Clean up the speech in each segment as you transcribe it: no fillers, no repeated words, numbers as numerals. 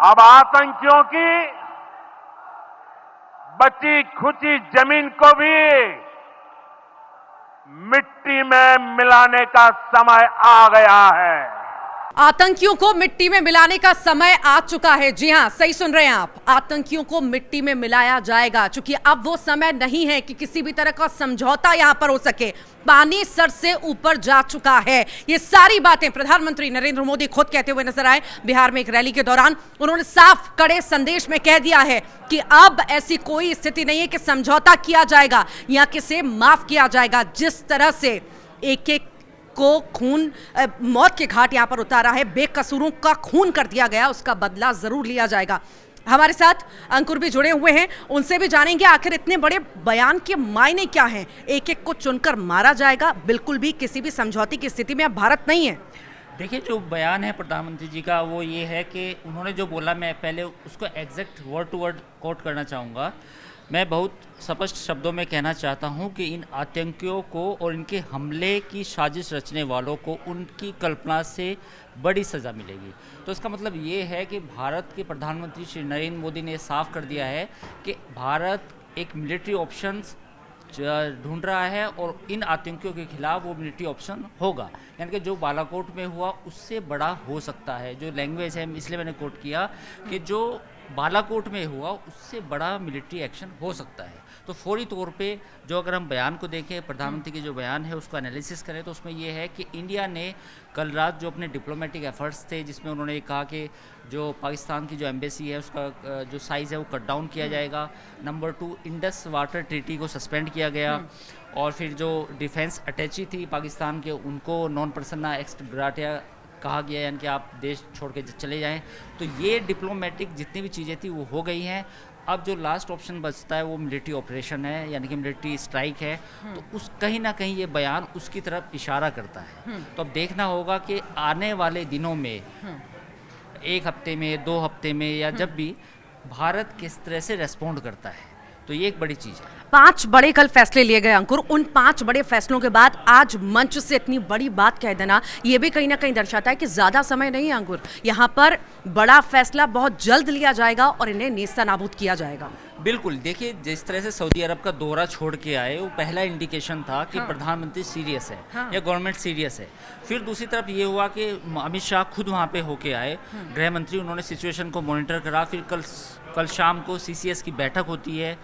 अब आतंकियों की बची खुची जमीन को भी मिट्टी में मिलाने का समय आ गया है। आतंकियों को मिट्टी में मिलाने का समय आ चुका है। जी हां, सही सुन रहे हैं आप, आतंकियों को मिट्टी में मिलाया जाएगा, क्योंकि अब वो समय नहीं है कि किसी भी तरह का समझौता यहां पर हो सके। पानी सर से ऊपर जा चुका है। ये सारी बातें प्रधानमंत्री नरेंद्र मोदी खुद कहते हुए नजर आए। बिहार में एक रैली के दौरान उन्होंने साफ कड़े संदेश में कह दिया है कि अब ऐसी कोई स्थिति नहीं है कि समझौता किया जाएगा या किसे माफ किया जाएगा। जिस तरह से एक एक को खून मौत के घाट यहां पर उतारा है, बेकसूरों का खून कर दिया गया, उसका बदला जरूर लिया जाएगा। हमारे साथ अंकुर भी जुड़े हुए हैं, उनसे भी जानेंगे आखिर इतने बड़े बयान के मायने क्या हैं। एक एक को चुनकर मारा जाएगा, बिल्कुल भी किसी भी समझौते की स्थिति में अब भारत नहीं है। देखिए, जो बयान है प्रधानमंत्री जी का वो ये है कि उन्होंने जो बोला, मैं पहले उसको exact word to word quote करना चाहूँगा। मैं बहुत स्पष्ट शब्दों में कहना चाहता हूं कि इन आतंकियों को और इनके हमले की साजिश रचने वालों को उनकी कल्पना से बड़ी सज़ा मिलेगी। तो इसका मतलब ये है कि भारत के प्रधानमंत्री श्री नरेंद्र मोदी ने साफ कर दिया है कि भारत एक मिलिट्री ऑप्शंस ढूंढ रहा है और इन आतंकियों के खिलाफ वो मिलिट्री ऑप्शन होगा। यानी कि जो बालाकोट में हुआ उससे बड़ा हो सकता है। जो लैंग्वेज है, इसलिए मैंने कोट किया कि जो बालाकोट में हुआ उससे बड़ा मिलिट्री एक्शन हो सकता है। तो फौरी तौर पे जो अगर हम बयान को देखें, प्रधानमंत्री के जो बयान है उसको एनालिसिस करें, तो उसमें ये है कि इंडिया ने कल रात जो अपने डिप्लोमेटिक एफर्ट्स थे, जिसमें उन्होंने कहा कि जो पाकिस्तान की जो एम्बेसी है उसका जो साइज़ है वो कट डाउन किया जाएगा। नंबर 2, इंडस वाटर ट्रीटी को सस्पेंड किया गया। और फिर जो डिफेंस अटैची थी पाकिस्तान के, उनको नॉन पर्सना एक्स ग्राटिया कहा गया, यानी कि आप देश छोड़ के चले जाएं। तो ये डिप्लोमेटिक जितनी भी चीज़ें थी वो हो गई हैं। अब जो लास्ट ऑप्शन बचता है वो मिलिट्री ऑपरेशन है, यानी कि मिलिट्री स्ट्राइक है। तो उस कहीं ना कहीं ये बयान उसकी तरफ इशारा करता है। तो अब देखना होगा कि आने वाले दिनों में, एक हफ्ते में, 2 हफ्ते में, या जब भी भारत किस तरह से रेस्पॉन्ड करता है। तो ये एक बड़ी चीज़ है। 5 बड़े कल फैसले लिए गए अंकुर। उन 5 बड़े फैसलों के बाद आज मंच से इतनी बड़ी बात कह देना, ये भी कहीं ना कहीं दर्शाता है कि ज्यादा समय नहीं है अंकुर। यहाँ पर बड़ा फैसला बहुत जल्द लिया जाएगा और इन्हें नेस्तनाबूद किया जाएगा। बिल्कुल, देखिए, जिस तरह से सऊदी अरब का दौरा छोड़ के आए, वो पहला इंडिकेशन था कि प्रधानमंत्री सीरियस है या गवर्नमेंट सीरियस है। फिर दूसरी तरफ ये हुआ कि अमित शाह खुद वहाँ पे होके आए, गृह मंत्री, उन्होंने सिचुएशन को मॉनिटर करा। फिर कल शाम को CCS की बैठक होती है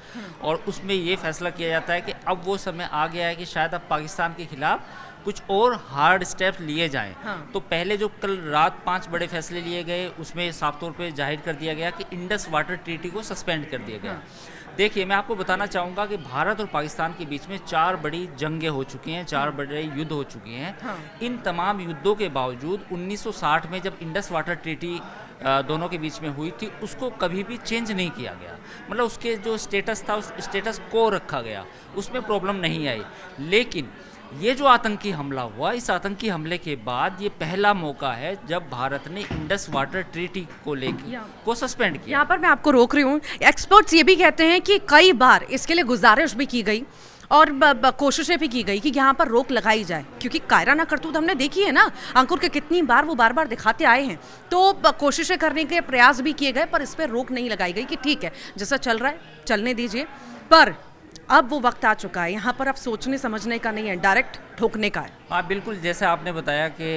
और उसमें ये फैसला किया जाता है कि अब वो समय आ गया है कि शायद अब पाकिस्तान के खिलाफ कुछ और हार्ड स्टेप्स लिए जाएं। तो पहले जो कल रात 5 बड़े फैसले लिए गए, उसमें साफ तौर पे जाहिर कर दिया गया कि इंडस वाटर ट्रीटी को सस्पेंड कर दिया गया। देखिए, मैं आपको बताना चाहूँगा कि भारत और पाकिस्तान के बीच में 4 बड़ी जंगें हो चुकी हैं, 4 बड़े युद्ध हो चुके हैं। इन तमाम युद्धों के बावजूद 1960 में जब इंडस वाटर ट्रीटी दोनों के बीच में हुई थी, उसको कभी भी चेंज नहीं किया गया। मतलब उसके जो स्टेटस था उस स्टेटस को रखा गया, उसमें प्रॉब्लम नहीं आई। लेकिन ये जो आतंकी हमला हुआ, इस आतंकी हमले के बाद ये पहला मौका है जब भारत ने इंडस वाटर ट्रीटी को लेकर को सस्पेंड किया। यहाँ पर मैं आपको रोक रही हूँ। एक्सपर्ट्स ये भी कहते हैं कि कई बार इसके लिए गुजारिश भी की गई और कोशिशें भी की गई कि यहाँ पर रोक लगाई जाए, क्योंकि कायराना करतूत हमने देखी है ना अंकुर के, कितनी बार वो बार बार दिखाते आए हैं। तो कोशिशें करने के प्रयास भी किए गए, पर इस पर रोक नहीं लगाई गई कि ठीक है, जैसा चल रहा है चलने दीजिए। पर अब वो वक्त आ चुका है, यहाँ पर अब सोचने समझने का नहीं है, डायरेक्ट ठोकने का है। हाँ बिल्कुल, जैसे आपने बताया कि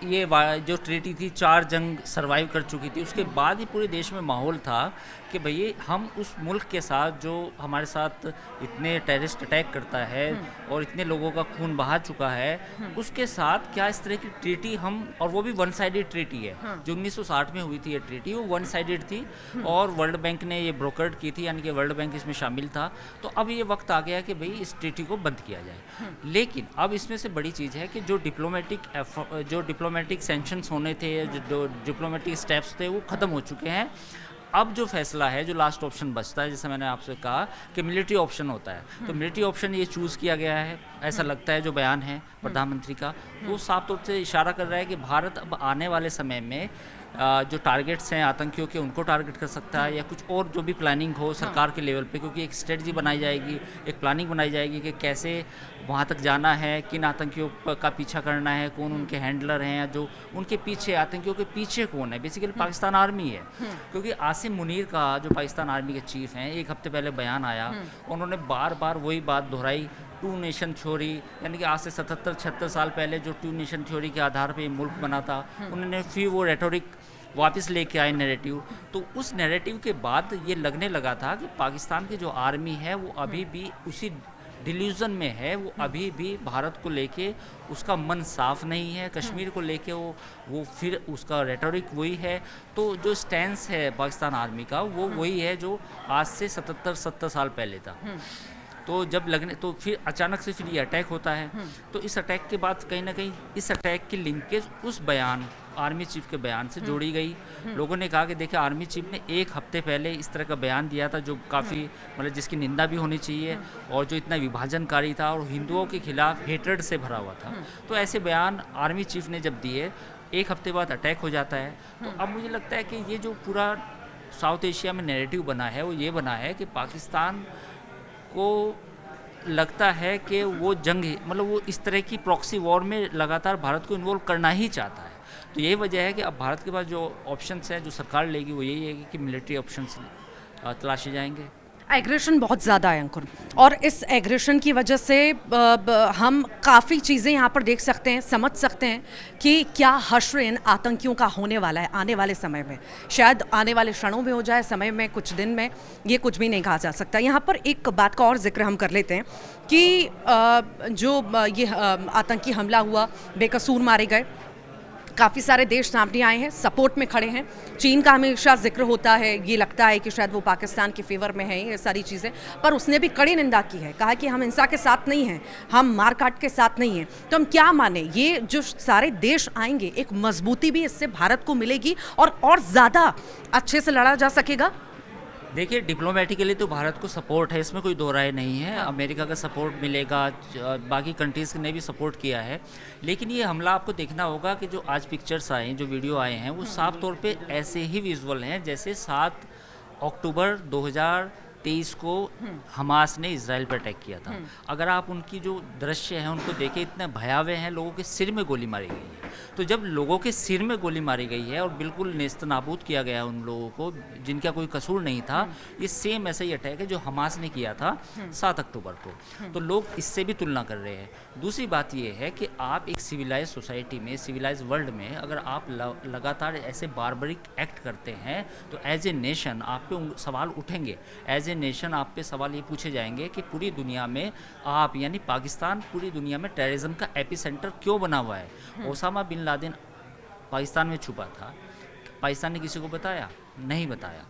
ये जो ट्रीटी थी 4 जंग सरवाइव कर चुकी थी, उसके बाद ही पूरे देश में माहौल था कि भई हम उस मुल्क के साथ जो हमारे साथ इतने टेररिस्ट अटैक करता है और इतने लोगों का खून बहा चुका है, उसके साथ क्या इस तरह की ट्रीटी हम, और वो भी वन साइडेड ट्रीटी है। जो 1960 में हुई थी ये ट्रीटी, वो वन साइडेड थी और वर्ल्ड बैंक ने ये ब्रोकर्ड की थी, यानी कि वर्ल्ड बैंक इसमें शामिल था। तो अब ये वक्त आ गया कि भाई इस ट्रीटी को बंद किया जाए। लेकिन अब इसमें से बड़ी चीज़ है कि जो डिप्लोमेटिक सैंक्शंस होने थे, जो डिप्लोमेटिक स्टेप्स थे, वो ख़त्म हो चुके हैं। अब जो फैसला है, जो लास्ट ऑप्शन बचता है, जैसे मैंने आपसे कहा कि मिलिट्री ऑप्शन होता है, तो मिलिट्री ऑप्शन ये चूज़ किया गया है, ऐसा लगता है। जो बयान है प्रधानमंत्री का, वो साफ तौर से इशारा कर रहा है कि भारत अब आने वाले समय में जो टारगेट्स हैं आतंकियों के उनको टारगेट कर सकता है, या कुछ और जो भी प्लानिंग हो सरकार के लेवल पे, क्योंकि एक स्ट्रेटजी बनाई जाएगी, एक प्लानिंग बनाई जाएगी कि कैसे वहाँ तक जाना है, किन आतंकियों का पीछा करना है, कौन उनके हैंडलर हैं, या जो उनके पीछे आतंकियों के पीछे कौन है। बेसिकली पाकिस्तान आर्मी है, क्योंकि आसिम मुनीर का जो पाकिस्तान आर्मी के चीफ हैं, एक हफ्ते पहले बयान आया, उन्होंने बार बार वही बात दोहराई, टू नेशन थ्योरी, यानी कि आज से 77-76 साल पहले जो टू नेशन थ्योरी के आधार पे मुल्क बना था, उन्होंने फिर वो रेटोरिक वापस लेके आए नैरेटिव। तो उस नैरेटिव के बाद ये लगने लगा था कि पाकिस्तान की जो आर्मी है वो अभी भी उसी डिल्यूजन में है, वो अभी भी भारत को लेके उसका मन साफ नहीं है, कश्मीर को लेके वो फिर उसका रेटोरिक वही है। तो जो स्टैंस है पाकिस्तान आर्मी का वो वही है जो आज से 77-70 साल पहले था। तो जब लगने तो फिर अचानक से फिर ये अटैक होता है, तो इस अटैक के बाद कहीं ना कहीं इस अटैक की लिंकेज उस बयान आर्मी चीफ के बयान से जोड़ी गई। लोगों ने कहा कि देखिए आर्मी चीफ ने एक हफ्ते पहले इस तरह का बयान दिया था जो काफ़ी मतलब जिसकी निंदा भी होनी चाहिए, और जो इतना विभाजनकारी था और हिंदुओं के खिलाफ हेट्रेड से भरा हुआ था। तो ऐसे बयान आर्मी चीफ ने जब दिए, एक हफ्ते बाद अटैक हो जाता है। तो अब मुझे लगता है कि ये जो पूरा साउथ एशिया में नैरेटिव बना है वो ये बना है कि पाकिस्तान को लगता है कि वो जंग मतलब वो इस तरह की प्रॉक्सी वॉर में लगातार भारत को इन्वॉल्व करना ही चाहता है। तो यही वजह है कि अब भारत के पास जो ऑप्शंस हैं जो सरकार लेगी वो यही है कि मिलिट्री ऑप्शंस तलाशे जाएंगे। एग्रेशन बहुत ज़्यादा है अंकुर, और इस एग्रेशन की वजह से हम काफ़ी चीज़ें यहाँ पर देख सकते हैं, समझ सकते हैं कि क्या हश्र इन आतंकियों का होने वाला है आने वाले समय में। शायद आने वाले क्षणों में हो जाए, समय में, कुछ दिन में, ये कुछ भी नहीं कहा जा सकता। यहाँ पर एक बात का और जिक्र हम कर लेते हैं कि जो ये आतंकी हमला हुआ, बेकसूर मारे गए, काफ़ी सारे देश सामने आए हैं, सपोर्ट में खड़े हैं। चीन का हमेशा जिक्र होता है, ये लगता है कि शायद वो पाकिस्तान के फेवर में है, ये सारी चीज़ें, पर उसने भी कड़ी निंदा की है, कहा कि हम हिंसा के साथ नहीं हैं, हम मारकाट के साथ नहीं हैं। तो हम क्या माने, ये जो सारे देश आएंगे एक मजबूती भी इससे भारत को मिलेगी और ज़्यादा अच्छे से लड़ा जा सकेगा। देखिए डिप्लोमेटिकली तो भारत को सपोर्ट है, इसमें कोई दो राय नहीं है। अमेरिका का सपोर्ट मिलेगा, बाकी कंट्रीज़ ने भी सपोर्ट किया है। लेकिन ये हमला आपको देखना होगा कि जो आज पिक्चर्स आए हैं, जो वीडियो आए हैं, वो साफ तौर पे ऐसे ही विजुअल हैं जैसे 7 अक्टूबर 2023 को हमास ने इजराइल पर अटैक किया था। अगर आप उनकी जो दृश्य हैं उनको देखें, इतने भयावह हैं, लोगों के सिर में गोली मारी गई है। तो जब लोगों के सिर में गोली मारी गई है और बिल्कुल नेस्तनाबूद किया गया उन लोगों को जिनका कोई कसूर नहीं था, ये सेम ऐसा ही अटैक है जो हमास ने किया था 7 अक्टूबर को। तो लोग इससे भी तुलना कर रहे हैं। दूसरी बात ये है कि आप एक सिविलाइज सोसाइटी में, सिविलाइज वर्ल्ड में अगर आप लगातार ऐसे बारबरिक एक्ट करते हैं तो एज ए नेशन आप पे सवाल उठेंगे। एज ए नेशन आप पे सवाल ये पूछे जाएंगे कि पूरी दुनिया में आप यानी पाकिस्तान पूरी दुनिया में टेररिज्म का एपिसेंटर क्यों बना हुआ है। ओसामा बिन लादेन पाकिस्तान में छुपा था, पाकिस्तान ने किसी को बताया नहीं बताया।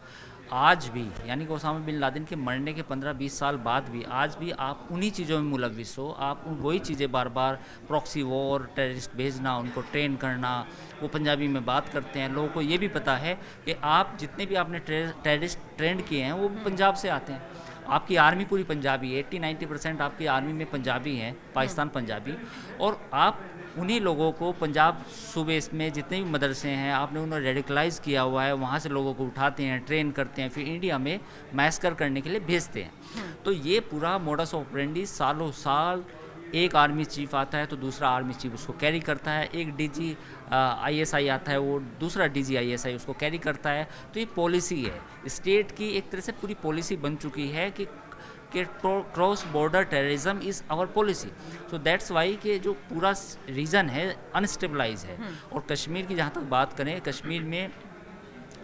आज भी यानी कि ओसामा बिन लादेन के मरने के 15-20 साल बाद भी आज भी आप उन्हीं चीज़ों में मुलविस हो। आप वही चीज़ें बार बार प्रॉक्सी वॉर, टेररिस्ट भेजना, उनको ट्रेन करना, वो पंजाबी में बात करते हैं। लोगों को ये भी पता है कि आप जितने भी आपने टेररिस्ट ट्रेंड किए हैं वो पंजाब से आते हैं। आपकी आर्मी पूरी पंजाबी है, 80-90% आपकी आर्मी में पंजाबी हैं, पाकिस्तान पंजाबी। और आप उन्हीं लोगों को पंजाब सूबे में जितने भी मदरसे हैं आपने उन्हें रेडिकलाइज किया हुआ है, वहाँ से लोगों को उठाते हैं, ट्रेन करते हैं, फिर इंडिया में मैस्कर करने के लिए भेजते हैं। तो ये पूरा मोडस ऑपरेंडी सालों साल एक आर्मी चीफ आता है तो दूसरा आर्मी चीफ उसको कैरी करता है, एक डीजी ISI आता है वो दूसरा डीजी ISI उसको कैरी करता है। तो ये पॉलिसी है, स्टेट की एक तरह से पूरी पॉलिसी बन चुकी है कि cross border terrorism is our policy. So that's why कि जो पूरा रीजन है अनस्टेबलाइज है। और कश्मीर की जहाँ तक बात करें, कश्मीर में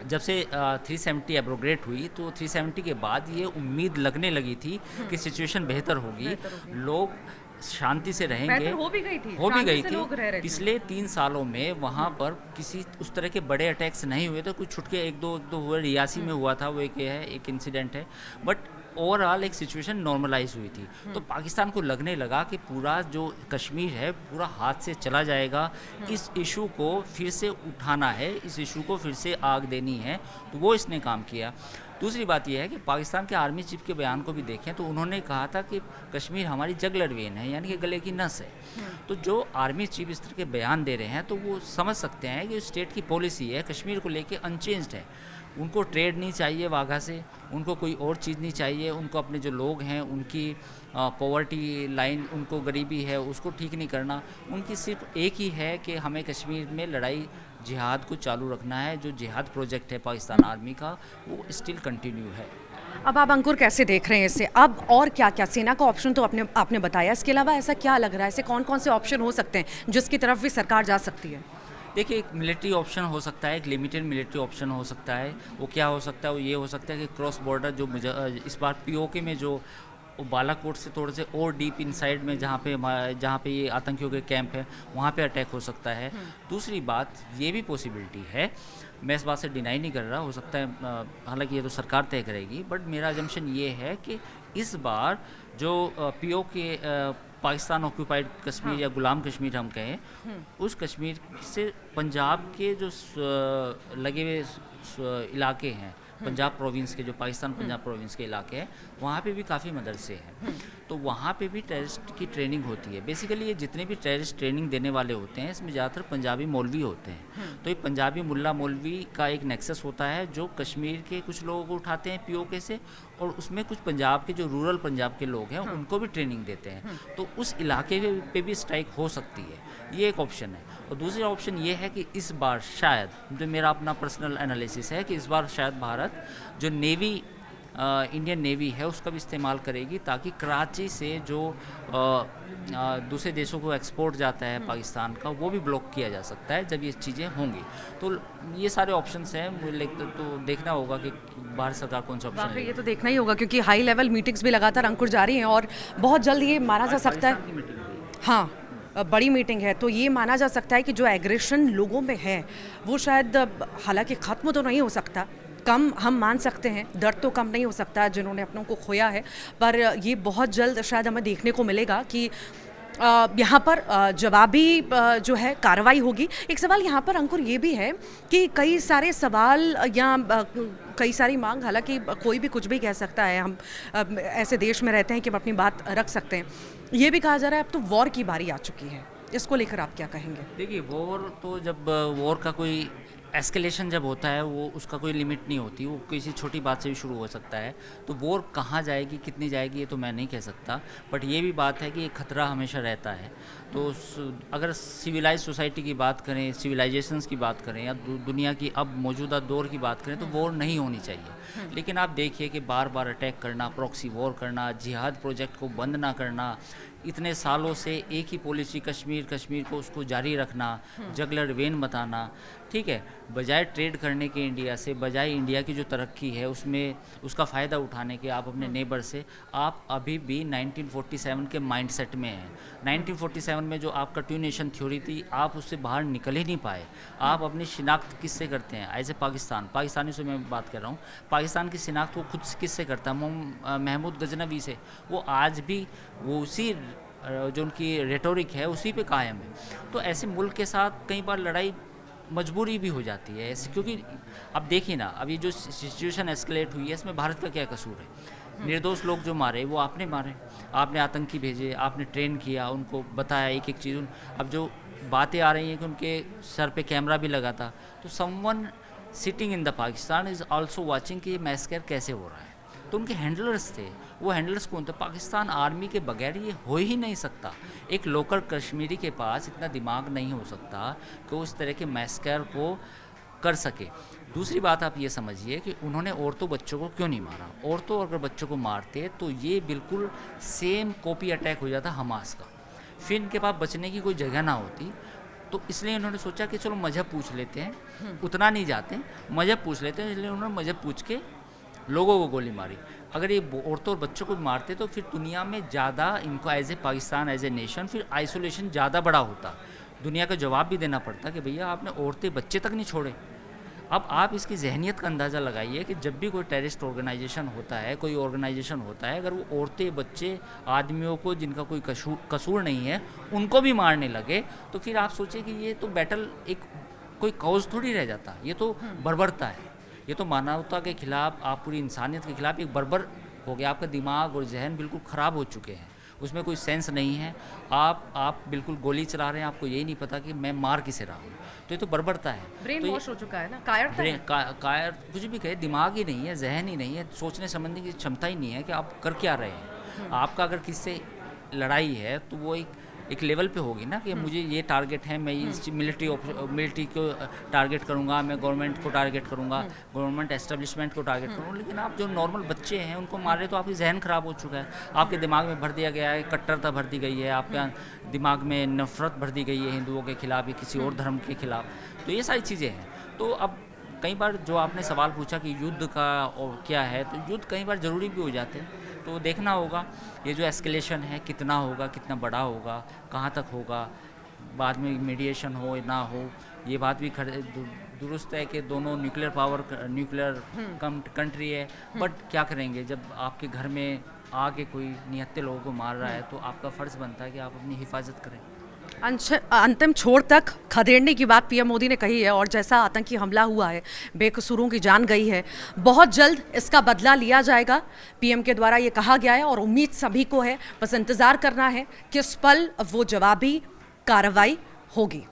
जब से 370 एब्रोगेट हुई तो 370 के बाद ये उम्मीद लगने लगी थी कि सिचुएशन बेहतर होगी, लोग शांति से रहेंगे। हो भी गई थी। पिछले 3 सालों में वहाँ पर किसी उस तरह के बड़े अटैक्स नहीं हुए थे, कुछ छुटके एक दो हुए, रियासी में हुआ था, वो एक इंसिडेंट है। बट ओवरऑल एक सिचुएशन नॉर्मलाइज हुई थी। तो पाकिस्तान को लगने लगा कि पूरा जो कश्मीर है पूरा हाथ से चला जाएगा, इस इशू को फिर से उठाना है, इस इशू को फिर से आग देनी है, तो वो इसने काम किया। दूसरी बात यह है कि पाकिस्तान के आर्मी चीफ के बयान को भी देखें तो उन्होंने कहा था कि कश्मीर हमारी जगलर वेन है, यानी कि गले की नस है। तो जो आर्मी चीफ इस तरह के बयान दे रहे हैं तो वो समझ सकते हैं कि स्टेट की पॉलिसी है कश्मीर को लेके अनचेंज्ड है। उनको ट्रेड नहीं चाहिए वाघा से, उनको कोई और चीज़ नहीं चाहिए, उनको अपने जो लोग हैं उनकी पॉवर्टी लाइन, उनको गरीबी है उसको ठीक नहीं करना। उनकी सिर्फ एक ही है कि हमें कश्मीर में लड़ाई जिहाद को चालू रखना है। जो जिहाद प्रोजेक्ट है पाकिस्तान आर्मी का वो स्टिल कंटिन्यू है। अब आप अंकुर कैसे देख रहे हैं इसे? अब और क्या क्या सेना का ऑप्शन तो आपने बताया, इसके अलावा ऐसा क्या लग रहा है, ऐसे कौन कौन से ऑप्शन हो सकते हैं जिसकी तरफ भी सरकार जा सकती है? देखिए, एक मिलिट्री ऑप्शन हो सकता है, एक लिमिटेड मिलिट्री ऑप्शन हो सकता है। वो क्या हो सकता है? वो ये हो सकता है कि क्रॉस बॉर्डर जो इस बार पीओके में जो बालाकोट से थोड़े से और डीप इनसाइड में जहाँ पे ये आतंकियों के कैंप है वहाँ पे अटैक हो सकता है। दूसरी बात ये भी पॉसिबिलिटी है, मैं इस बात से डिनाई नहीं कर रहा, हो सकता है हालांकि ये तो सरकार तय करेगी, बट मेरा अजम्पशन ये है कि इस बार जो पीओके पाकिस्तान ऑक्यूपाइड कश्मीर या गुलाम कश्मीर हम कहें, उस कश्मीर से पंजाब के जो लगे हुए इलाके हैं, पंजाब प्रोविंस के जो पाकिस्तान पंजाब प्रोविंस के इलाके हैं, वहाँ पे भी काफ़ी मदरसे हैं। तो वहाँ पे भी टेररिस्ट की ट्रेनिंग होती है। बेसिकली ये जितने भी टेररिस्ट ट्रेनिंग देने वाले होते हैं इसमें ज़्यादातर पंजाबी मौलवी होते हैं। तो ये पंजाबी मुल्ला मौलवी का एक नेक्सस होता है जो कश्मीर के कुछ लोगों को उठाते हैं पीओके से, और उसमें कुछ पंजाब के जो रूरल पंजाब के लोग हैं उनको भी ट्रेनिंग देते हैं। तो उस इलाके पे भी स्ट्राइक हो सकती है, ये एक ऑप्शन है। और दूसरा ऑप्शन ये है कि इस बार शायद, जो मेरा अपना पर्सनल एनालिसिस है, कि इस बार शायद भारत जो नेवी इंडियन नेवी है उसका भी इस्तेमाल करेगी, ताकि कराची से जो दूसरे देशों को एक्सपोर्ट जाता है पाकिस्तान का वो भी ब्लॉक किया जा सकता है जब ये चीज़ें होंगी। तो ये सारे ऑप्शंस हैं, तो देखना होगा कि भारत सरकार कौन सा ऑप्शन ये तो देखना ही होगा, क्योंकि हाई लेवल मीटिंग्स भी लगातार अंकुर जारी हैं और बहुत जल्द ये माना जा सकता है, हाँ बड़ी मीटिंग है, तो ये माना जा सकता है कि जो एग्रेशन लोगों में है वो शायद, हालांकि ख़त्म तो नहीं हो सकता, कम हम मान सकते हैं, दर्द तो कम नहीं हो सकता जिन्होंने अपनों को खोया है, पर ये बहुत जल्द शायद हमें देखने को मिलेगा कि यहाँ पर जवाबी जो है कार्रवाई होगी। एक सवाल यहाँ पर अंकुर ये भी है कि कई सारे सवाल या कई सारी मांग, हालांकि कोई भी कुछ भी कह सकता है, हम ऐसे देश में रहते हैं कि हम अपनी बात रख सकते हैं, ये भी कहा जा रहा है अब तो वॉर की बारी आ चुकी है, इसको लेकर आप क्या कहेंगे? देखिए, वॉर तो जब वॉर का कोई एस्केलेशन जब होता है वो उसका कोई लिमिट नहीं होती, वो किसी छोटी बात से भी शुरू हो सकता है। तो वॉर कहाँ जाएगी, कितनी जाएगी, ये तो मैं नहीं कह सकता, बट ये भी बात है कि ये खतरा हमेशा रहता है। तो अगर सिविलाइज सोसाइटी की बात करें, सिविलाइजेशंस की बात करें, या दुनिया की अब मौजूदा दौर की बात करें, तो वॉर नहीं होनी चाहिए। लेकिन आप देखिए कि बार बार अटैक करना, प्रॉक्सी वॉर करना, जिहाद प्रोजेक्ट को बंद ना करना, इतने सालों से एक ही पॉलिसी कश्मीर को उसको जारी रखना, जगलर वेन बताना, ठीक है, बजाय ट्रेड करने के इंडिया से, बजाय इंडिया की जो तरक्की है उसमें उसका फ़ायदा उठाने के आप अपने नेबर से, आप अभी भी 1947 के माइंडसेट में हैं। 1947 में जो आपका टू नेशन थ्योरी थी, आप उससे बाहर निकल ही नहीं पाए। आप अपनी शिनाख्त किससे करते हैं? एज ए पाकिस्तानी से मैं बात कर रहा हूँ, पाकिस्तान की शिनाख्त वो खुद किससे करता है? महमूद गजनवी से। वो आज भी वो उसी जो उनकी रेटोरिक है उसी पे कायम है। तो ऐसे मुल्क के साथ कई बार लड़ाई मजबूरी भी हो जाती है ऐसे, क्योंकि अब देखिए ना, अब ये जो सिचुएशन एस्केलेट हुई है इसमें भारत का क्या कसूर है? निर्दोष लोग जो मारे वो आपने मारे, आपने आतंकी भेजे, आपने ट्रेन किया, उनको बताया एक एक चीज़। अब जो बातें आ रही हैं कि उनके सर पे कैमरा भी लगा था, तो someone sitting in the Pakistan is also watching कि ये मैसकर कैसे हो रहा है। तो उनके हैंडलर्स थे, वो हैंडलर्स कौन थे? पाकिस्तान आर्मी के बगैर ये हो ही नहीं सकता। एक लोकल कश्मीरी के पास इतना दिमाग नहीं हो सकता कि वो इस तरह के मैसकर को कर सके। दूसरी बात आप ये समझिए कि उन्होंने औरतों बच्चों को क्यों नहीं मारा? औरतों अगर बच्चों को मारते तो ये बिल्कुल सेम कॉपी अटैक हो जाता हमास का, फिर इनके पास बचने की कोई जगह ना होती। तो इसलिए उन्होंने सोचा कि चलो मजहब पूछ लेते हैं, उतना नहीं जाते, मजहब पूछ लेते हैं। इसलिए उन्होंने मजहब पूछ के लोगों को गोली मारी। अगर ये औरतों और बच्चों को मारते तो फिर दुनिया में ज़्यादा इनको as a Pakistan, as a nation, फिर आइसोलेशन ज़्यादा बड़ा होता। दुनिया का जवाब भी देना पड़ता कि भैया आपने औरतें बच्चे तक नहीं छोड़े। अब आप इसकी जहनीत का अंदाज़ा लगाइए कि जब भी कोई टेररिस्ट ऑर्गेनाइजेशन होता है, कोई ऑर्गेनाइजेशन होता है, अगर वो औरतें, बच्चे, आदमियों को जिनका कोई कसूर नहीं है उनको भी मारने लगे, तो फिर आप सोचिए कि ये तो बैटल एक कोई कॉज थोड़ी रह जाता, ये तो बर्बरता है, ये तो मानवता के खिलाफ, आप पूरी इंसानियत के खिलाफ एक बर्बर हो गया। आपका दिमाग और जहन बिल्कुल ख़राब हो चुके हैं, उसमें कोई सेंस नहीं है। आप बिल्कुल गोली चला रहे हैं, आपको यही नहीं पता कि मैं मार किसे रहा हूँ, तो ये तो बर्बरता है। ब्रेन तो वॉश हो चुका है ना, कायरता है। कायर कुछ भी कहे, दिमाग ही नहीं है, जहन ही नहीं है, सोचने समझने की क्षमता ही नहीं है कि आप कर क्या रहे हैं। आपका अगर किससे लड़ाई है तो वो एक लेवल पे होगी ना कि मुझे ये टारगेट है, मैं इस मिलिट्री को टारगेट करूँगा, मैं गवर्नमेंट को टारगेट करूँगा, गवर्नमेंट एस्टेब्लिशमेंट को टारगेट करूँगा। लेकिन आप जो नॉर्मल बच्चे हैं उनको मार रहे, तो आपकी जहन ख़राब हो चुका है, आपके दिमाग में भर दिया गया है, कट्टरता भर दी गई है, आपके दिमाग में नफरत भर दी गई है हिंदुओं के खिलाफ या किसी और धर्म के खिलाफ। तो ये सारी चीज़ें हैं। तो अब कई बार जो आपने सवाल पूछा कि युद्ध का और क्या है, तो युद्ध कई बार ज़रूरी भी हो जाते हैं। तो देखना होगा ये जो एस्केलेशन है कितना होगा, कितना बड़ा होगा, कहाँ तक होगा, बाद में मीडिएशन हो ना हो। ये बात भी दुरुस्त है कि दोनों न्यूक्लियर कंट्री है, बट क्या करेंगे जब आपके घर में आके कोई निहत्थे लोगों को मार रहा है, तो आपका फ़र्ज़ बनता है कि आप अपनी हिफाजत करें। अंतिम छोर तक खदेड़ने की बात पीएम मोदी ने कही है, और जैसा आतंकी हमला हुआ है, बेकसूरों की जान गई है, बहुत जल्द इसका बदला लिया जाएगा, पीएम के द्वारा ये कहा गया है। और उम्मीद सभी को है, बस इंतज़ार करना है किस पल वो जवाबी कार्रवाई होगी।